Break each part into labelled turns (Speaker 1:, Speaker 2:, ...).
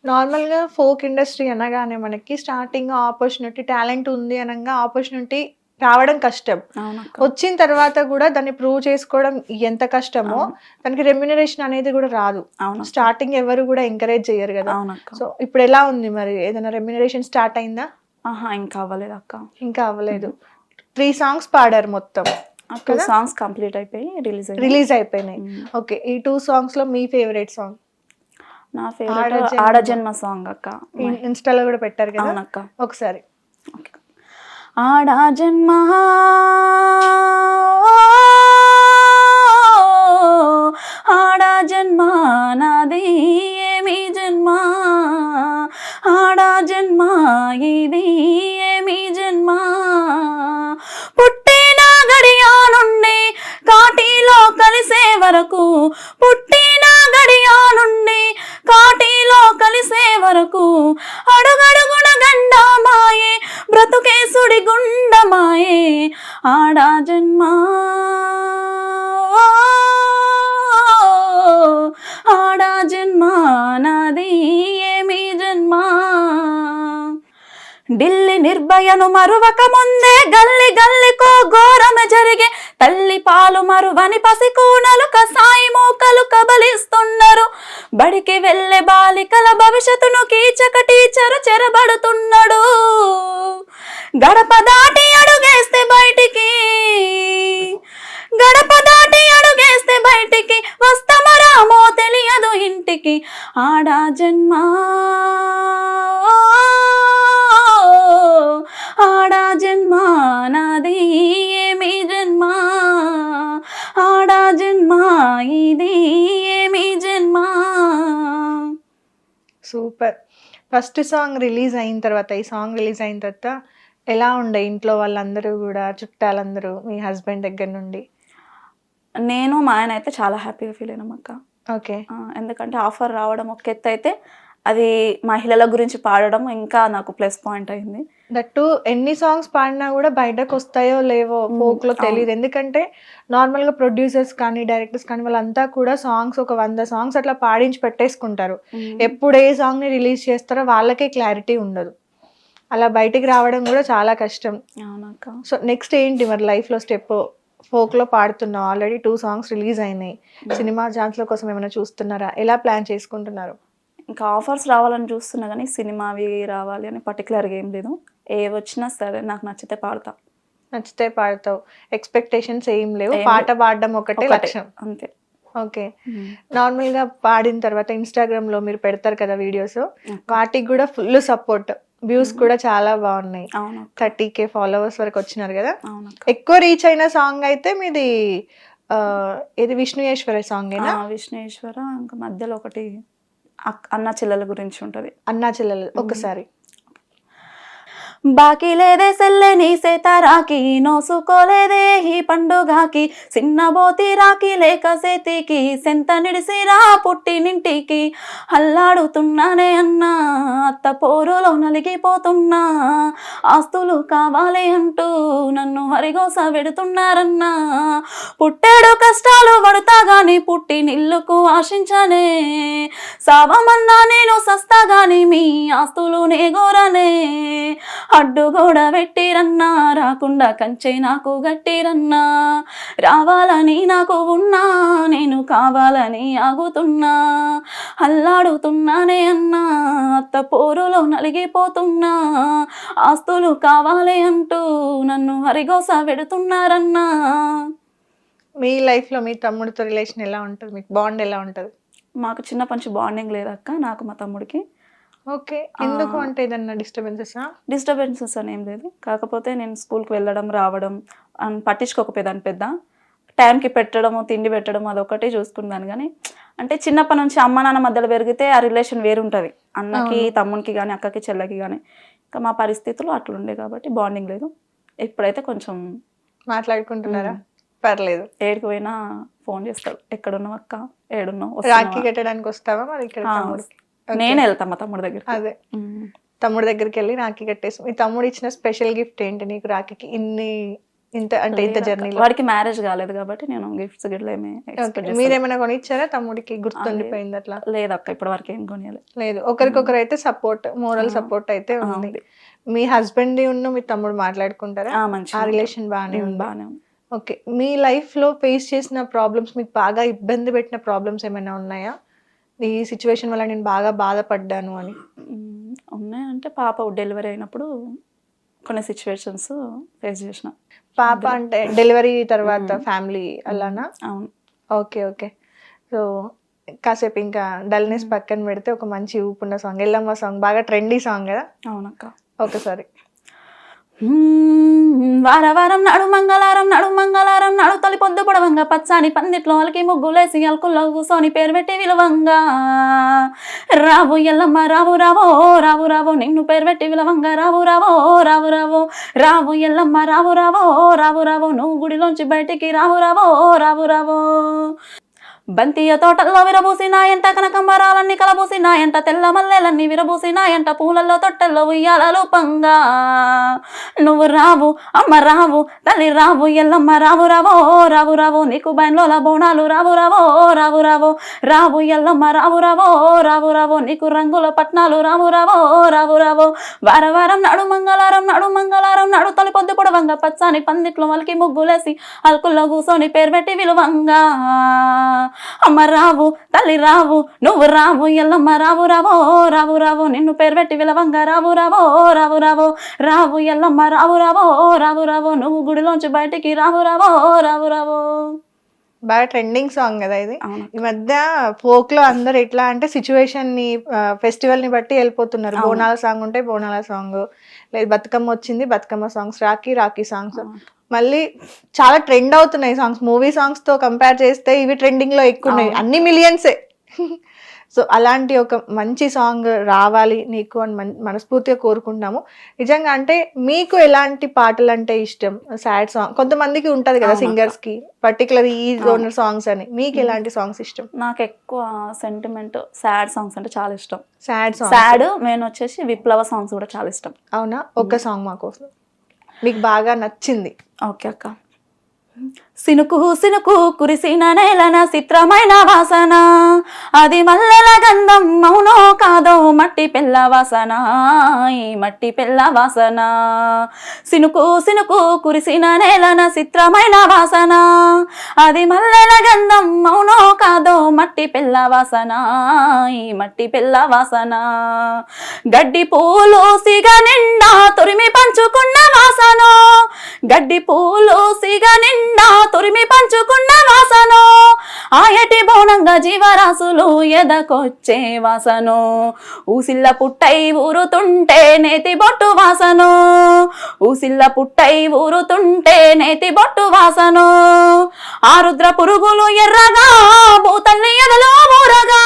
Speaker 1: నార్మల్‌గా folk industry అనగానే మనకి స్టార్టింగ్ ఆపర్చునిటీ, టాలెంట్ ఉంది అనంగా ఆపర్చునిటీ రావడం కష్టం.
Speaker 2: అవునక్క.
Speaker 1: వచ్చిన తర్వాత గూడా దాన్ని ప్రూవ్ చేసుకోవడం ఎంత కష్టమో,
Speaker 2: అవును.
Speaker 1: దానికి రెమ్యునరేషన్ అనేది గూడా రాదు.
Speaker 2: అవునక్క.
Speaker 1: స్టార్టింగ్ ఎవరు గూడా ఎంకరేజ్ చెయ్యరు గదా!
Speaker 2: అవునక్క.
Speaker 1: సో, ఇప్పుడెలా ఉంది మరి? ఏదైనా రెమ్యునరేషన్ స్టార్ట్ అయిందా?
Speaker 2: ఆహా! ఇంకా అవ్వలేదక్క.
Speaker 1: ఇంకా అవ్వలేదు. 3 సాంగ్స్ పాడారు మొత్తం.
Speaker 2: 2
Speaker 1: కదా!
Speaker 2: సాంగ్స్ కంప్లీట్ అయిపోయి రిలీజ్
Speaker 1: రిలీజ్ అయిపోయినాయి.
Speaker 2: హ్మ్.
Speaker 1: ఓకే. ఈ 2 సాంగ్స్‌లో మీ ఫేవరెట్ సాంగ్?
Speaker 2: నా ఫేవరెట్
Speaker 1: ఆడజన్మ.
Speaker 2: ఆడజన్మ సాంగ్ అక్క.
Speaker 1: ఇన్‌స్టాలో గూడా పెట్టారు కదా!
Speaker 2: అవునక్క.
Speaker 1: ఒకసారి.
Speaker 2: ఓకే. ఆడజన్మ ఆడజన్మ నాది ఏమి జన్మ ఆడజన్మ ఇది ఏమి జన్మ పుట్టిన గడియా నుండి కాటిలో కలిసే వరకు పుట్టిన గడియా నుండి కాటిలో కలిసే వరకు అడుగడుగున గండమాయే బ్రతుకే సుడి గుండమాయే ఆడా జన్మ ఆడా జన్మ నాది ఏమి జన్మ ఢిల్లీ నిర్భయను మరువక ముందే గల్లి గల్లికో ఘోరమ జరిగే తల్లి పాలు మరువని పసికూనలు కసాయి మూకలు కబలిస్తున్నారు బడికి వెళ్ళే బాలికల భవిష్యత్తును కీచక టీచరు చెరబడుతున్నాడు గడప దాటి అడుగేస్తే బయటికి గడప దాటి అడుగేస్తే బయటికి వస్తామో రామో తెలియదు ఇంటికి ఆడా జన్మ ఆడా జన్మ నాది ఏమి జన్మ ఆడా జన్మ ఇది ఏమి జన్మ
Speaker 1: సూపర్. ఫస్ట్ సాంగ్ రిలీజ్ అయిన తర్వాత, ఈ సాంగ్ రిలీజ్ అయిన తర్వాత ఎలా ఉండే ఇంట్లో వాళ్ళందరూ గూడా, చుట్టాలందరూ, మీ హస్బెండ్ దగ్గర నుండి?
Speaker 2: నేను మా ఆయన అయితే చాలా హ్యాపీగా ఫీల్ అయినాం అక్క.
Speaker 1: ఓకే.
Speaker 2: ఎందుకంటే ఆఫర్ రావడం ఒక ఎత్తు అయితే అది మహిళల గురించి పాడడం ఇంకా నాకు ప్లస్ పాయింట్ అయింది.
Speaker 1: దట్టు ఎన్ని సాంగ్స్ పాడినా కూడా బయటకు వస్తాయో లేవో ఫోక్లో తెలియదు. ఎందుకంటే నార్మల్గా ప్రొడ్యూసర్స్ కానీ డైరెక్టర్స్ కానీ వాళ్ళంతా కూడా సాంగ్స్ ఒక 100 సాంగ్స్ అట్లా పాడించి పెట్టేసుకుంటారు. ఎప్పుడు ఏ సాంగ్ని రిలీజ్ చేస్తారో వాళ్ళకే క్లారిటీ ఉండదు. అలా బయటికి రావడం కూడా చాలా కష్టం.
Speaker 2: అవునక్క.
Speaker 1: సో నెక్స్ట్ ఏంటి మరి లైఫ్లో స్టెప్? ఫోక్లో పాడుతున్నావు, ఆల్రెడీ 2 సాంగ్స్ రిలీజ్ అయినాయి. సినిమా ఛాన్స్ల కోసం ఏమైనా చూస్తున్నారా? ఎలా ప్లాన్ చేసుకుంటున్నారు?
Speaker 2: ఇంకా ఆఫర్స్ రావాలని చూస్తున్నా కానీ సినిమావి రావాలి అని పర్టికులర్గా ఏం లేదు. ఏ వచ్చినా సరే నాకు నచ్చితే పాడతా.
Speaker 1: నచ్చితే పాడతావు. ఎక్స్పెక్టేషన్స్ ఏం లేవు.
Speaker 2: ఏం
Speaker 1: పాట పాడడం ఒకటే లక్ష్యం.
Speaker 2: అంతే.
Speaker 1: ఓకే. నార్మల్గా పాడిన తర్వాత ఇన్స్టాగ్రామ్లో మీరు పెడతారు కదా వీడియోస్, వాటికి కూడా ఫుల్ సపోర్ట్. వ్యూస్ కూడా చాలా బాగున్నాయి.
Speaker 2: అవును.
Speaker 1: 30K ఫాలోవర్స్ వరకు వచ్చినారు కదా.
Speaker 2: అవును.
Speaker 1: ఎక్కువ రీచ్ అయిన సాంగ్ అయితే మీది ఇది విష్ణుయేశ్వర సాంగ్ ఏనా?
Speaker 2: విష్ణుయేశ్వర. ఇంకా మధ్యలో ఒకటి అన్న చెల్లెల గురించి ఉంటది.
Speaker 1: అన్నా చెల్లెలు ఒకసారి.
Speaker 2: బాకీ లేదే సెల్లె నీ సేత రాకి నోసుకోలేదే ఈ పండుగకి సిన్నబోతి రాకి లేక సేతికి సెంత నిడిసిరా పుట్టినింటికి అల్లాడుతున్నానే అన్నా అత్త పోరులో నలిగిపోతున్నా ఆస్తులు కావాలి అంటూ నన్ను హరిగోస పెడుతున్నారన్నా పుట్టాడు కష్టాలు పడతా గాని పుట్టి నిల్లుకు ఆశించనే సావమన్నా నేను సస్తా గాని మీ ఆస్తులు నేగోరనే అడ్డు గోడ పెట్టిరన్నా రాకుండా కంచె నాకు గట్టిరన్నా రావాలని నాకు ఉన్నా నేను కావాలని ఆగుతున్నా అల్లాడుతున్నానే అన్నా అత్త పోరులో నలిగిపోతున్నా ఆస్తులు కావాలి అంటూ నన్ను హరిగోస పెడుతున్నారన్నా.
Speaker 1: మీ లైఫ్లో మీ తమ్ముడితో రిలేషన్ ఎలా ఉంటుంది? మీకు బాండ్ ఎలా ఉంటుంది?
Speaker 2: మాకు చిన్నప్పటి నుంచి బాండింగ్ లేదక్క నాకు మా తమ్ముడికి.
Speaker 1: ఓకే. ఎందుకు అంటే ఏదన్నా
Speaker 2: డిస్టర్బెన్సెస్ అని ఏం లేదు. కాకపోతే నేను స్కూల్కి వెళ్ళడం రావడం పట్టించుకోకపోయేదాన్ని. పెద్ద టైంకి పెట్టడము తిండి పెట్టడం అదొకటి చూసుకున్నాను. కానీ అంటే చిన్నప్పటి నుంచి అమ్మ నాన్న మధ్యలో పెరిగితే ఆ రిలేషన్ వేరుంటుంది. అన్నకి తమ్మునికి కానీ అక్కకి చెల్లెకి కానీ. ఇంకా మా పరిస్థితులు అట్లుండే కాబట్టి బాండింగ్ లేదు. ఇప్పుడైతే కొంచెం
Speaker 1: మాట్లాడుకుంటున్నారా? పర్లేదు.
Speaker 2: ఏడికి పోయినా ఫోన్ చేస్తాడు, ఎక్కడున్నావు అక్క, ఏడున్నావు,
Speaker 1: రాఖీ కట్టడానికి వస్తావా మరి ఇక్కడ తమ్ముడికి?
Speaker 2: నేను వెళ్తా మా తమ్ముడి దగ్గర.
Speaker 1: అదే తమ్ముడి దగ్గరికి వెళ్ళి రాఖీ కట్టేసి. మీ తమ్ముడు ఇచ్చిన స్పెషల్ గిఫ్ట్ ఏంటి నీకు రాఖీకి? ఇంత జర్నీలో?
Speaker 2: వాడికి మ్యారేజ్ కాలేదు కాబట్టి నేను గిఫ్ట్స్ గిట్ల ఏమి expect
Speaker 1: మీరేమైనా కొనిచ్చారా తమ్ముడికి? గుర్తుండిపోయింది అట్లా?
Speaker 2: లేదక్క ఇప్పటి వరకు ఏం కొనియలేదు.
Speaker 1: లేదు, ఒకరికొకరు అయితే సపోర్ట్, మోరల్ సపోర్ట్ అయితే ఉంది. మీ హస్బెండ్ ఉన్న మీ తమ్ముడు మాట్లాడుకుంటారా? ఆ రిలేషన్ బాగానే ఉంది. ఓకే, మీ లైఫ్ లో ఫేస్ చేసిన ప్రాబ్లమ్స్, మీకు బాగా ఇబ్బంది పెట్టిన ప్రాబ్లమ్స్ ఏమైనా ఉన్నాయా? ఈ సిచ్యువేషన్ వల్ల నేను బాగా బాధపడ్డాను అని.
Speaker 2: ఉన్నాయంటే పాప డెలివరీ అయినప్పుడు కొన్ని సిచ్యువేషన్స్ ఫేస్ చేసిన.
Speaker 1: పాప అంటే డెలివరీ తర్వాత ఫ్యామిలీ అలానా?
Speaker 2: అవును.
Speaker 1: Okay okay. సో కాసేపు ఇంకా డల్నెస్ పక్కన పెడితే ఒక మంచి ఊపున్న సాంగ్, ఎల్లమ్మ సాంగ్, బాగా ట్రెండీ సాంగ్ కదా.
Speaker 2: అవునక్క.
Speaker 1: ఒకసారి.
Speaker 2: వారవారం నాడు మంగళవారం నాడు మంగళవారం నాడు తొలి పొద్దు పొడవంగా పచ్చాని పందిట్లో వాళ్ళకి ముగ్గులేసి అల్కుల్లో కూసోని పేరు పెట్టి విలువంగా రావు ఎల్లమ్మ రావు రావో రావు రావో నిన్ను పేరు పెట్టి విలువంగా రావు రావో రావు రావో రావు ఎల్లమ్మ రావు రావో రావు రావో నువ్వు గుడిలోంచి బయటికి రావు రావో రావు రావో బంతియ తోటల్లో విరబూసినాయంట కనకంబరాలన్నీ కలబూసినాయంట తెల్ల మల్లెలన్నీ విరబూసినాయంట పూలల్లో తొట్టల్లో ఉయ్యాలలు పంగా నువ్వు రావు అమ్మ రావు తల్లి రావు ఎల్లమ్మ రావు రావో రావు రావో నీకు బయన్లోల బోనాలు రావు రావో రావు రావో రావు ఎల్లమ్మ రావు రావో రావు రావో నీకు రంగుల పట్నాలు రావు రావో రావు రావో వారవారం నాడు మంగళవారం నాడు తొలి పొద్దు పొడవంగా పచ్చాని పందిట్లో వాళ్ళకి ముగ్గులేసి అల్కుల్లో కూసోని పేరు పెట్టి విలువంగా అమ్మ రావు తల్లి రావు నువ్వు రావు ఎల్లమ్మ రావు రావో రావు రావో నిన్ను పేరు పెట్టి విలవంగా రావు రావో రావు రావో రావు ఎల్లమ్మ రావు రావో రావు రావో నువ్వు గుడిలోంచి బయటికి రావు రావో రావు రావో.
Speaker 1: బాగా ట్రెండింగ్ సాంగ్ కదా ఇది. ఈ మధ్య ఫోక్ లో అందరు ఎట్లా అంటే సిచ్యువేషన్ ని, ఫెస్టివల్ ని బట్టి వెళ్ళిపోతున్నారు. బోనాల సాంగ్ ఉంటే బోనాల సాంగ్, లేదు బతుకమ్మ వచ్చింది బతుకమ్మ సాంగ్స్, రాఖీ సాంగ్స్, మళ్ళీ చాలా ట్రెండ్ అవుతున్నాయి సాంగ్స్. మూవీ సాంగ్స్ తో కంపేర్ చేస్తే ఇవి ట్రెండింగ్ లో ఎక్కువ ఉన్నాయి, అన్ని మిలియన్సే. సో అలాంటి ఒక మంచి సాంగ్ రావాలి నీకు అని మనస్ఫూర్తిగా కోరుకుంటున్నాము. నిజంగా అంటే మీకు ఎలాంటి పాటలు అంటే ఇష్టం? సాడ్ సాంగ్ కొంతమందికి ఉంటది కదా సింగర్స్ కి, పర్టికులర్ ఈ జోనర్ సాంగ్స్ అని. మీకు ఎలాంటి సాంగ్స్ ఇష్టం?
Speaker 2: నాకు ఎక్కువ సెంటిమెంట్ సాడ్ సాంగ్స్ అంటే చాలా ఇష్టం.
Speaker 1: సాడ్
Speaker 2: నేను వచ్చేసి విప్లవ సాంగ్స్ కూడా చాలా ఇష్టం.
Speaker 1: అవునా? ఒక్క సాంగ్ మాకోసం మీకు బాగా నచ్చింది.
Speaker 2: ఓకే అక్క. సినుకు సినుకు కురిసిన నేలన చిత్రమైన వాసన, అది మల్లెల గంధం మౌనో కాదో మట్టి పిల్ల వాసన, ఈ మట్టి పిల్ల వాసన. సినుకు సినుకు కురిసిన నేలన చిత్రమైన వాసన, అది మల్లెల గంధం మౌనో కాదో మట్టి పిల్ల వాసన, ఈ మట్టి పిల్ల వాసన. గడ్డి పూలు సిగ నిండా తురిమి పంచుకున్న వాసన, గడ్డి పూలు సిగ నిండా తురిమి పంచుకున్న వాసను, ఆయటి బోనంగా జీవరాశులు ఎదకొచ్చే వాసను, ఊసిల్ల పుట్టై ఊరుతుంటే నేతి బొట్టు వాసను, ఊసిల్ల పుట్టై ఊరుతుంటే నేతి బొట్టు వాసను. ఆరుద్ర పురుగులు ఎర్రగా భూతల్ని ఎదలో ఊరగా,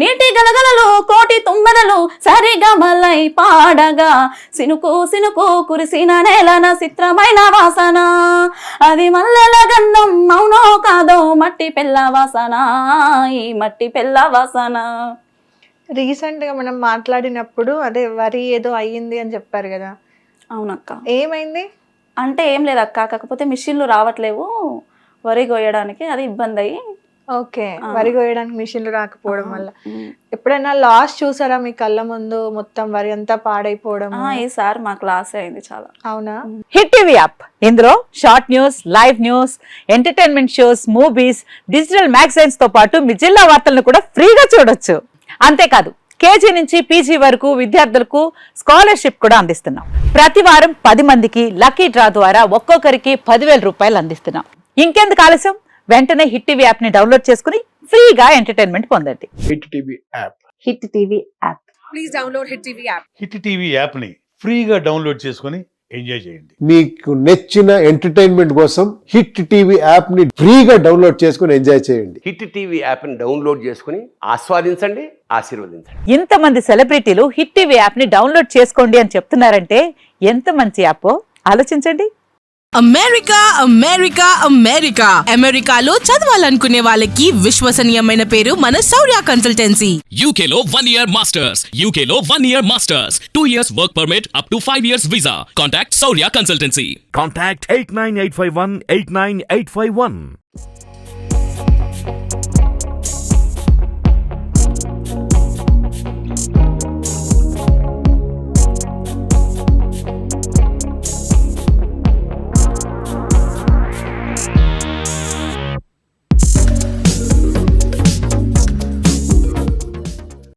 Speaker 2: నీటి గలగలలు కోటి తుమ్మెదలు సరిగమలై పాడగా, సినుకు సినుకు కురిసిన నేలన చిత్రమైన వాసన, అది మల్లెల గంధం మౌనో కాదో మట్టి పిల్ల వాసన, ఈ మట్టి పిల్ల వాసన.
Speaker 1: రీసెంట్ గా మనం మాట్లాడినప్పుడు అదే వరి ఏదో అయ్యింది అని చెప్పారు కదా.
Speaker 2: అవునక్క.
Speaker 1: ఏమైంది?
Speaker 2: అంటే ఏం లేదక్క, కాకపోతే మిషన్లు రావట్లేవు వరి కోయడానికి, అది ఇబ్బంది అయ్యి.
Speaker 1: ఓకే, వరి కోయడానికి మిషన్లు రాకపోవడం వల్ల. ఎప్పుడైనా లాస్ చూసారా మీ కళ్ళ ముందు, మొత్తం వరి అంతా పాడైపోవడం?
Speaker 2: ఈసారి మాకు లాస్ అయింది చాలా.
Speaker 1: అవునా?
Speaker 3: హిట్ టీవీ యాప్, ఇందులో short news, live news, entertainment shows, movies, digital magazines తో పాటు మీ జిల్లా వార్తలను కూడా ఫ్రీగా చూడొచ్చు. అంతేకాదు కేజీ నుంచి పీజీ వరకు విద్యార్థులకు స్కాలర్షిప్ కూడా అందిస్తున్నాం. ప్రతి వారం 10 మందికి లక్కీ డ్రా ద్వారా ఒక్కొక్కరికి 10,000 రూపాయలు అందిస్తున్నాం. ఇంకెందుకు ఆలస్యం, వెంటనే హిట్ టీవీ యాప్ ని డౌన్లోడ్ చేసుకుని ఫ్రీగా ఎంటర్టైన్మెంట్ పొందండి.
Speaker 4: Hit TV app.
Speaker 3: Hit TV app.
Speaker 5: Please download hit TV app.
Speaker 6: Hit TV app ని ఫ్రీగా డౌన్లోడ్ చేసుకొని ఎంజాయ్ చేయండి.
Speaker 4: మీకు నచ్చిన ఎంటర్టైన్మెంట్ కోసం హిట్ టీవీ యాప్ ని ఫ్రీగా డౌన్లోడ్ చేసుకొని ఎంజాయ్ చేయండి.
Speaker 7: హిట్ టీవీ యాప్ ని డౌన్లోడ్ చేసుకుని ఆస్వాదించండి, ఆశీర్వదించండి.
Speaker 3: ఇంతమంది సెలబ్రిటీలు హిట్ టీవీ యాప్ ని డౌన్లోడ్ చేసుకోండి అని చెప్తున్నారంటే ఎంత మంచి యాప్ ఆలోచించండి.
Speaker 8: అమెరికా అమెరికా అమెరికా అమెరికాలో చదవాలనుకునే వాళ్ళకి విశ్వసనీయమైన పేరు మన శౌర్య కన్సల్టెన్సీ.
Speaker 9: UK లో 1 year masters. UK లో 1 year masters. 2 years work permit up to 5 years visa. Contact Saurya Consultancy.
Speaker 10: Contact 89851 89851.